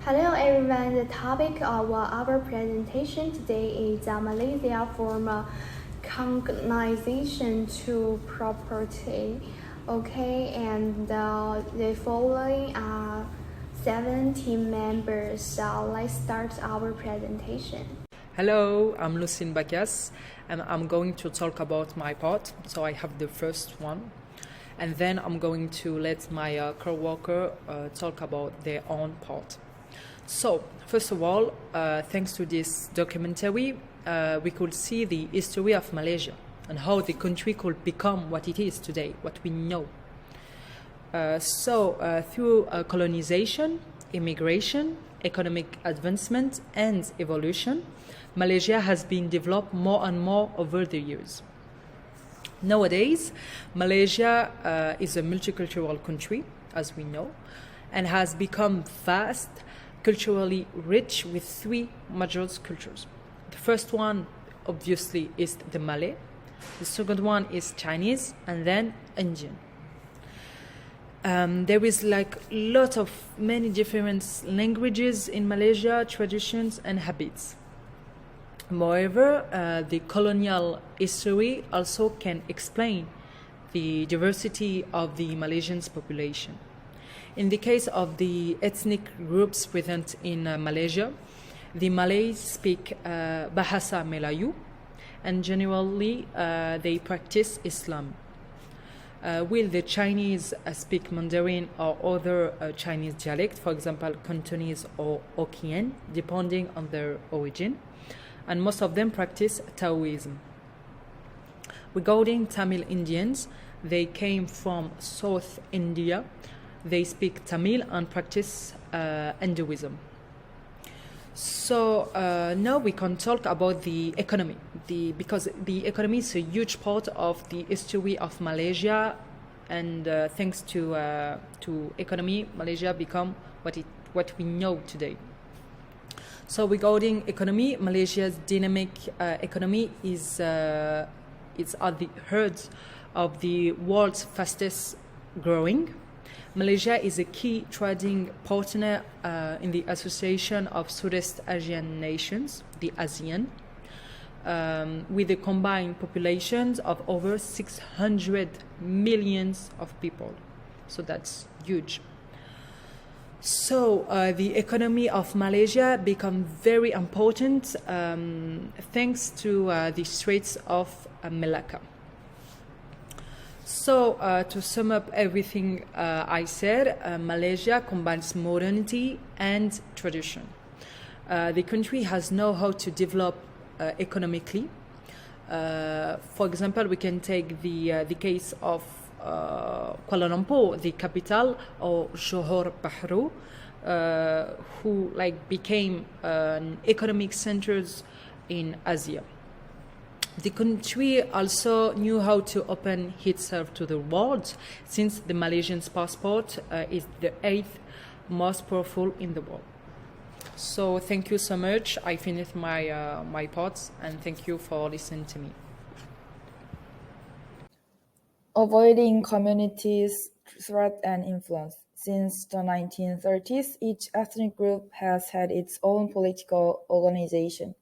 Hello everyone, the topic of our presentation today is Malaysia from colonization to property. Okay, and the following are 17 members. So let's start our presentation. Hello, I'm Lucine Bacchus, and I'm going to talk about my part. So I have the first one, and then I'm going to let my co-worker talk about their own part. So, first of all, thanks to this documentary, we could see the history of Malaysia and how the country could become what it is today, what we know. Through colonization, immigration, economic advancement, and evolution, Malaysia has been developed more and more over the years. Nowadays, Malaysia is a multicultural country, as we know, and has become vast, culturally rich with three major cultures. The first one, obviously, is the Malay. The second one is Chinese, and then Indian. There is many different languages in Malaysia, traditions and habits. Moreover, the colonial history also can explain the diversity of the Malaysians' population. In the case of the ethnic groups present in Malaysia, the Malays speak Bahasa Melayu, and generally they practice Islam. While the Chinese speak Mandarin or other Chinese dialect, for example, Cantonese or Hokkien, depending on their origin, and most of them practice Taoism. Regarding Tamil Indians, they came from South India. They speak Tamil and practice Hinduism. So now we can talk about the economy, because the economy is a huge part of the history of Malaysia, and thanks to economy, Malaysia become what we know today. So regarding economy, Malaysia's dynamic economy is at the heart of the world's fastest growing. Malaysia is a key trading partner in the Association of Southeast Asian Nations, the ASEAN, with a combined population of over 600 million of people. So that's huge. So the economy of Malaysia become very important thanks to the Straits of Malacca. So to sum up everything I said, Malaysia combines modernity and tradition. The country has know how to develop economically. For example, we can take the case of Kuala Lumpur, the capital, or Johor Bahru, who became economic centers in Asia. The country also knew how to open itself to the world, since the Malaysian passport is the 8th most powerful in the world. So thank you so much. I finished my parts, and thank you for listening to me. Avoiding communities' threat and influence. Since the 1930s, each ethnic group has had its own political organization.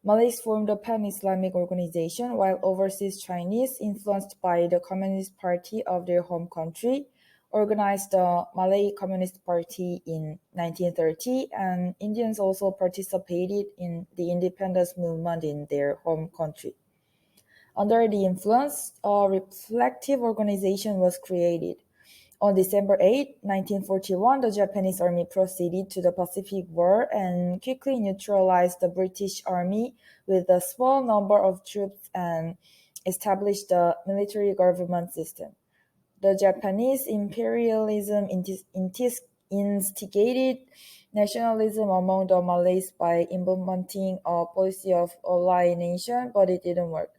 Malays formed a pan-Islamic organization, while overseas Chinese, influenced by the Communist Party of their home country, organized the Malay Communist Party in 1930, and Indians also participated in the independence movement in their home country. Under the influence, a reflective organization was created. On December 8, 1941, the Japanese army proceeded to the Pacific War and quickly neutralized the British army with a small number of troops and established the military government system. The Japanese imperialism instigated nationalism among the Malays by implementing a policy of alienation, but it didn't work.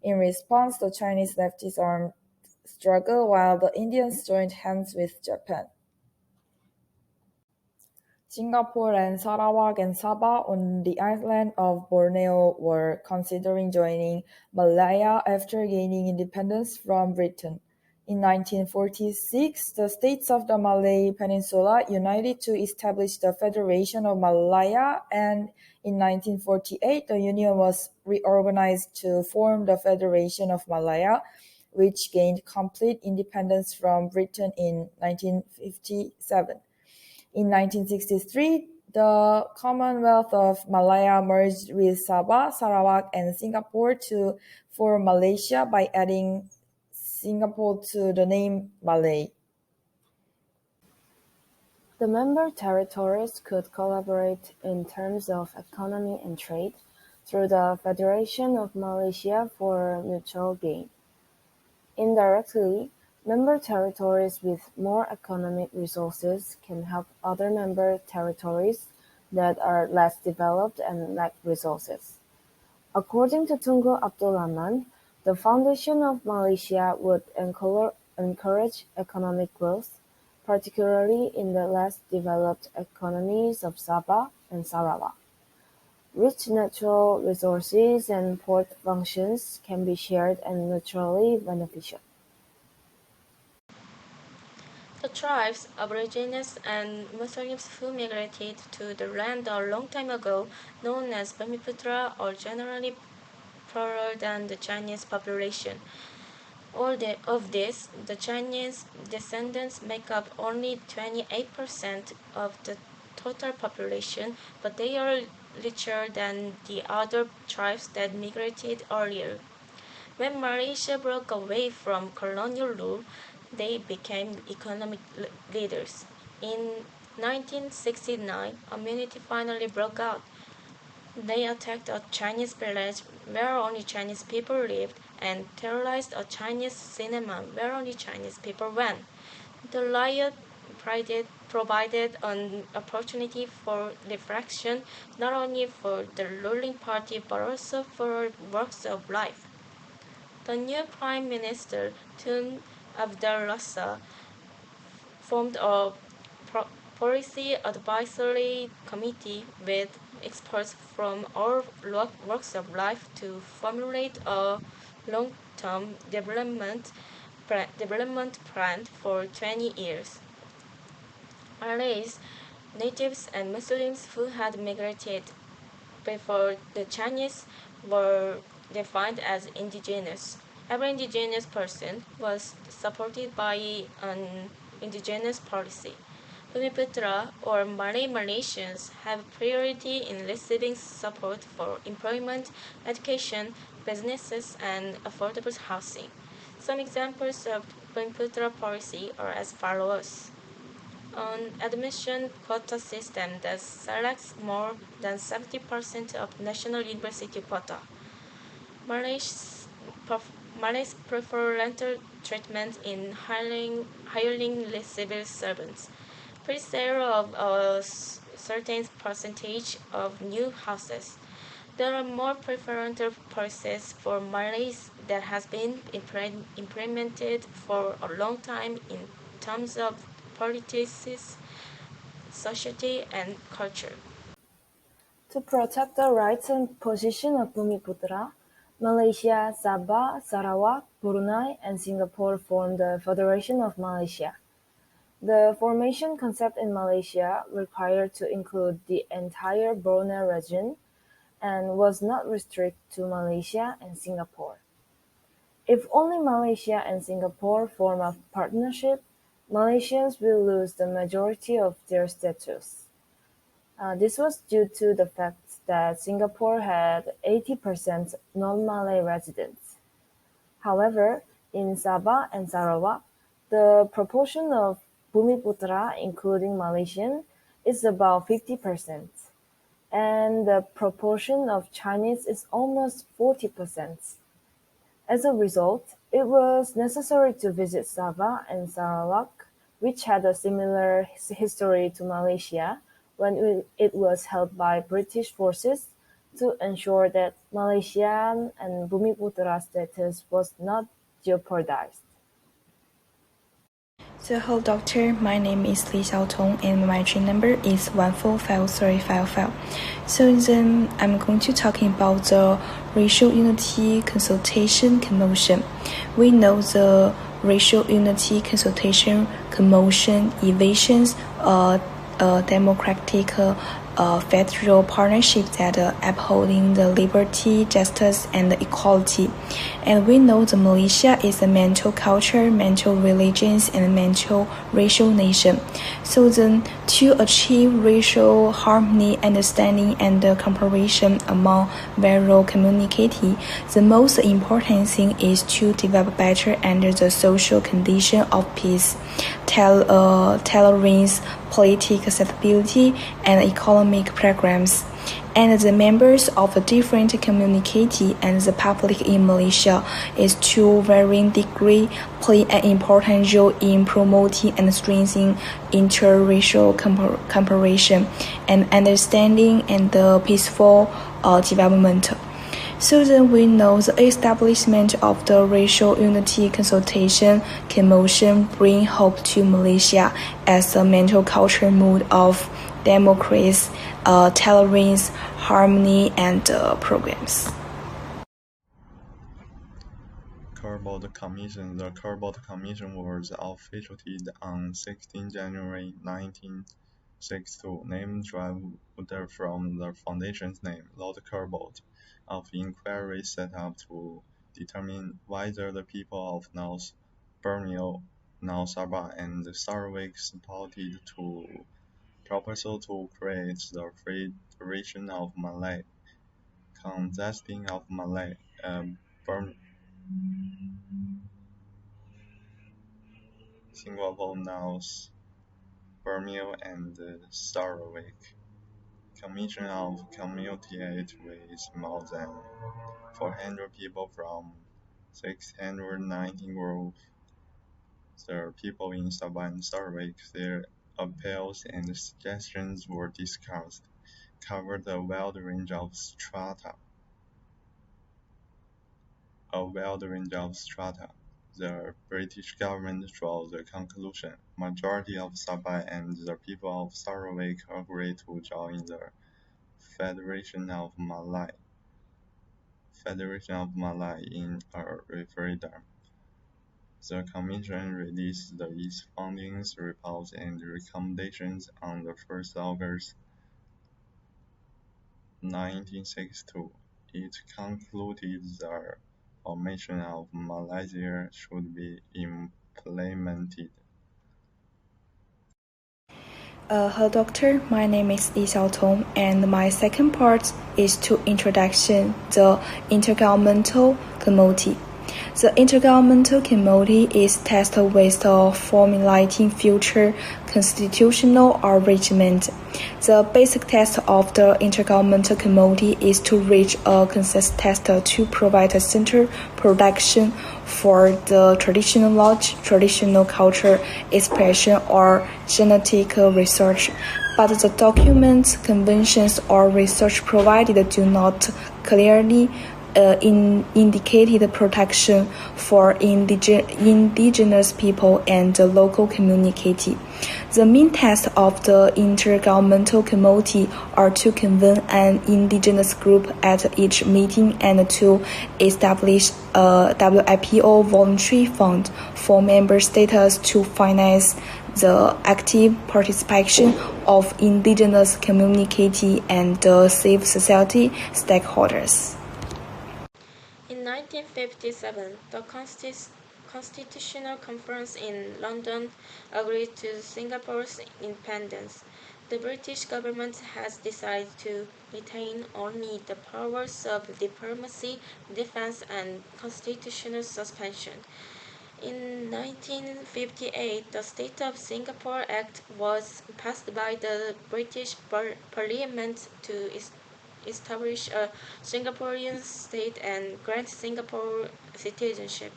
In response, the Chinese left its armed struggle while the Indians joined hands with Japan. Singapore and Sarawak and Sabah on the island of Borneo were considering joining Malaya after gaining independence from Britain. In 1946, the states of the Malay Peninsula united to establish the Federation of Malaya, and in 1948, the union was reorganized to form the Federation of Malaya, which gained complete independence from Britain in 1957. In 1963, the Commonwealth of Malaya merged with Sabah, Sarawak, and Singapore to form Malaysia by adding Singapore to the name Malay. The member territories could collaborate in terms of economy and trade through the Federation of Malaysia for mutual gain. Indirectly, member territories with more economic resources can help other member territories that are less developed and lack resources. According to Tunku Abdul Rahman, the foundation of Malaysia would encourage economic growth, particularly in the less developed economies of Sabah and Sarawak. Rich natural resources and port functions can be shared and mutually beneficial. The tribes, Aborigines and Muslims who migrated to the land a long time ago, known as Bumiputra, are generally poorer than the Chinese population. Of this, the Chinese descendants make up only 28% of the total population, but they are richer than the other tribes that migrated earlier. When Malaysia broke away from colonial rule, they became economic leaders. In 1969, a mutiny finally broke out. They attacked a Chinese village where only Chinese people lived and terrorized a Chinese cinema where only Chinese people went. The riot provided an opportunity for reflection not only for the ruling party but also for walks of life. The new Prime Minister, Tun Abdul Rasa, formed a policy advisory committee with experts from all walks of life to formulate a long-term development plan for 20 years. Malays, natives and Muslims who had migrated before the Chinese were defined as indigenous. Every indigenous person was supported by an indigenous policy. Bumiputra or Malay Malaysians have priority in receiving support for employment, education, businesses, and affordable housing. Some examples of Bumiputra policy are as follows. An admission quota system that selects more than 70% of national university quota. Malays preferential treatment in hiring civil servants. Pre-sale of a certain percentage of new houses. There are more preferential policies for Malays that has been implemented for a long time in terms of politics, society, and culture. To protect the rights and position of Bumiputra, Malaysia, Sabah, Sarawak, Brunei, and Singapore formed the Federation of Malaysia. The formation concept in Malaysia required to include the entire Brunei region and was not restricted to Malaysia and Singapore. If only Malaysia and Singapore form a partnership, Malaysians will lose the majority of their status. This was due to the fact that Singapore had 80% non-Malay residents. However, in Sabah and Sarawak, the proportion of Bumiputra, including Malaysian, is about 50%, and the proportion of Chinese is almost 40%. As a result, it was necessary to visit Sabah and Sarawak, which had a similar history to Malaysia, when it was held by British forces, to ensure that Malaysian and Bumiputra status was not jeopardized. So hello doctor, my name is Li Xiaotong and my train number is 1453555. So then I'm going to talking about the racial unity consultation commotion. We know the racial unity, consultation, commotion, evasions, democratic federal partnership that upholding the liberty, justice, and equality. And we know that Malaysia is a mental culture, mental religions, and mental racial nation. So then, to achieve racial harmony, understanding, and cooperation among various community, the most important thing is to develop better under the social condition of peace, tolerance, political stability, and economic programs. And the members of the different community and the public in Malaysia is to varying degree play an important role in promoting and strengthening interracial cooperation and understanding and the peaceful development. So then we know the establishment of the racial unity consultation commission bring hope to Malaysia as a mental culture mood of democracy, tolerance, harmony, and programs. Carbot Commission. The Carbot Commission was officiated on 16 January 1962, named derived from the foundation's name, Lord Carbot, of inquiry set up to determine whether the people of North Borneo, North Sabah, and Sarawak supported to proposal to create the Federation of Malay, consisting of Malay, Singapore, North Borneo, and Sarawak. Commission of communicate with more than 400 people from 619 groups. The people in Sabah and Sarawak, their appeals and suggestions were discussed, covered a wide range of strata. The British government drew the conclusion: majority of Sabah and the people of Sarawak agreed to join the Federation of Malay in a referendum. The Commission released its findings, reports, and recommendations on the 1st August 1962. It concluded the formation of Malaysia should be implemented. Hello doctor, my name is Li Xiaotong and my second part is to introduction the Intergovernmental Committee. The Intergovernmental Committee is tasked with formulating future constitutional arrangement. The basic task of the Intergovernmental Committee is to reach a consensus to provide a center production for the traditional knowledge, traditional culture, expression, or genetic research. But the documents, conventions, or research provided do not clearly indicated protection for indigenous people and the local community. The main task of the Intergovernmental Committee are to convene an indigenous group at each meeting and to establish a WIPO voluntary fund for member states to finance the active participation of indigenous community and civil society stakeholders. In 1957, the Constitutional Conference in London agreed to Singapore's independence. The British government has decided to retain only the powers of diplomacy, defense, and constitutional suspension. In 1958, the State of Singapore Act was passed by the British Parliament to establish a Singaporean state and grant Singapore citizenship.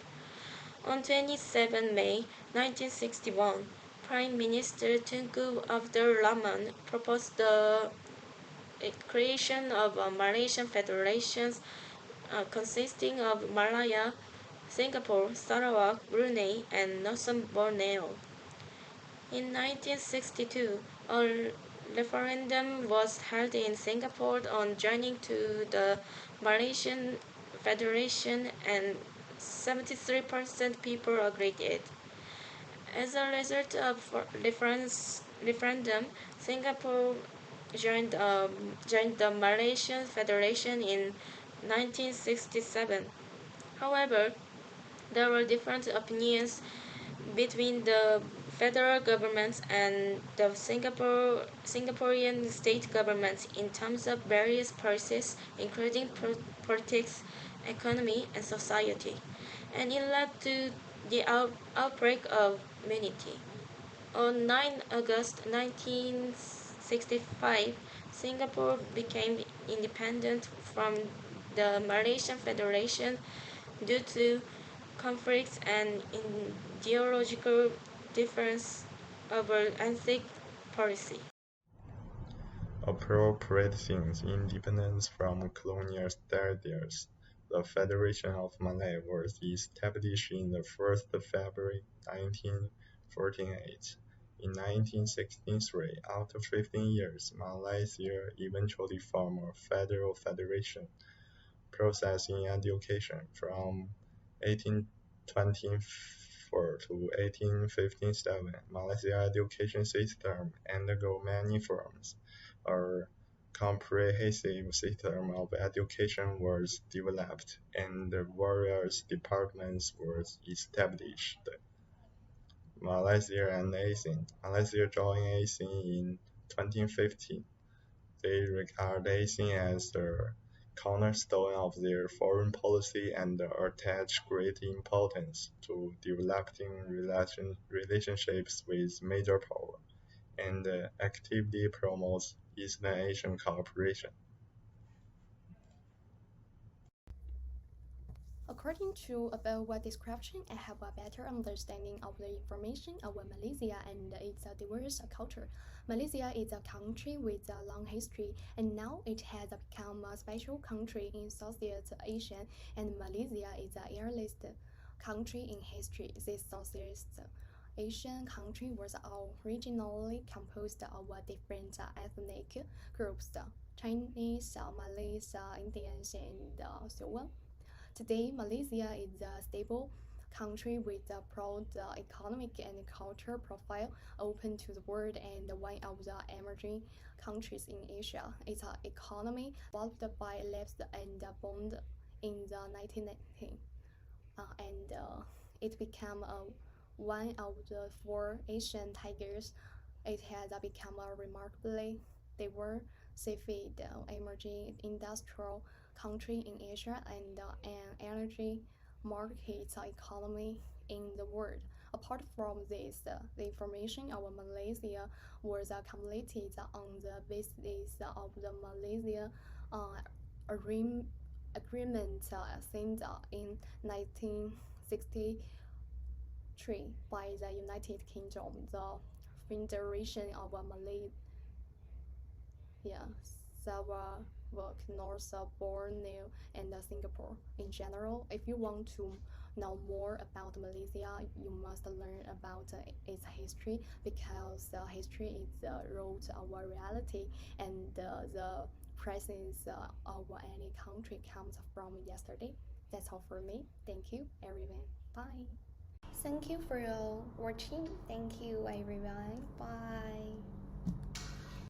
On 27 May 1961, Prime Minister Tunku Abdul Rahman proposed the creation of a Malaysian Federation consisting of Malaya, Singapore, Sarawak, Brunei, and Northern Borneo. In 1962, a referendum was held in Singapore on joining to the Malaysian Federation, and 73% people agreed it. As a result of referendum, Singapore joined the Malaysian Federation in 1967. However, there were different opinions between the federal government and the Singaporean state government in terms of various policies, including politics, economy, and society, and it led to the outbreak of unity. On 9 August 1965, Singapore became independent from the Malaysian Federation due to conflicts and ideological difference over ethnic policy. Appropriating independence from colonial status, the Federation of Malay was established on the 1st of February 1948. In 1963, after 15 years, Malaysia eventually formed a federal federation. Processing education from 1824 to 1857, Malaysia's education system undergo many reforms. A comprehensive system of education was developed, and various departments were established. Malaysia and ASEAN. Malaysia joined ASEAN in 2015. They regard ASEAN as the cornerstone of their foreign policy and attach great importance to developing relationships with major powers, and actively promotes East Asian cooperation. According to above description, I have a better understanding of the information about Malaysia and its diverse culture. Malaysia is a country with a long history, and now it has become a special country in Southeast Asia, and Malaysia is the earliest country in history. This Southeast Asian country was originally composed of different ethnic groups: Chinese, Malays, Indians, and so on. Today, Malaysia is a stable country with a broad economic and cultural profile, open to the world, and one of the emerging countries in Asia. Its economy developed by lapse and bond in the 1990s, and it became one of the four Asian tigers. It has become a remarkably diversified emerging industrial country in Asia and an energy market economy in the world. Apart from this, the information of Malaysia was completed on the basis of the Malaysia agreement signed in 1963 by the United Kingdom, the Federation of Malaysia, Sarawak, North Borneo, and Singapore. In general, if you want to know more about Malaysia, you must learn about its history, because history is the root of our reality, and the presence of any country comes from yesterday. That's all for me. Thank you, everyone. Bye. Thank you for watching. Thank you, everyone. Bye.